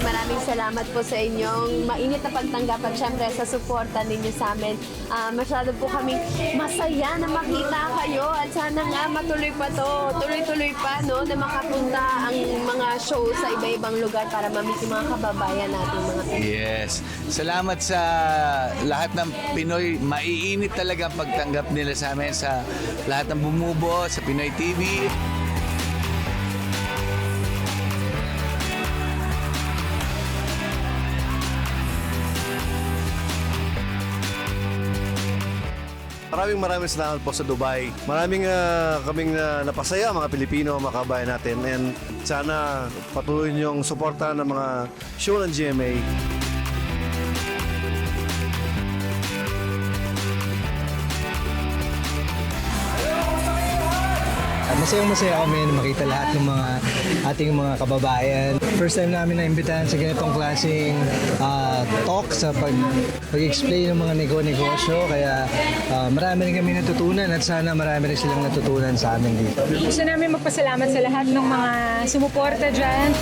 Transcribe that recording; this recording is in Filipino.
maraming salamat po sa inyong mainit na pagtanggap at syempre sa suporta ninyo sa amin. Masyado po kaming masaya na makita kayo at sana nga matuloy pa to, tuloy-tuloy pa no, na makapunta ang mga show sa iba-ibang lugar para ma-meet yung mga kababayan natin mga Pinoy. Yes. Salamat sa lahat ng Pinoy. Maiinit talaga ang pagtanggap nila sa amin, sa lahat ng bumubuo sa Pinoy TV. Maraming salamat po sa Dubai. Maraming kaming napasaya mga Pilipino, mga kabayan natin. And sana patuloy niyong suporta ng mga show ng GMA. Masayang-masaya kami na makita lahat ng mga ating mga kababayan. First time namin na-imbitahan sa ganitong klaseng talk sa pag-explain ng mga negosyo. Kaya marami rin kami natutunan at sana marami rin silang natutunan sa amin dito. Gusto namin magpasalamat sa lahat ng mga sumuporta dyan.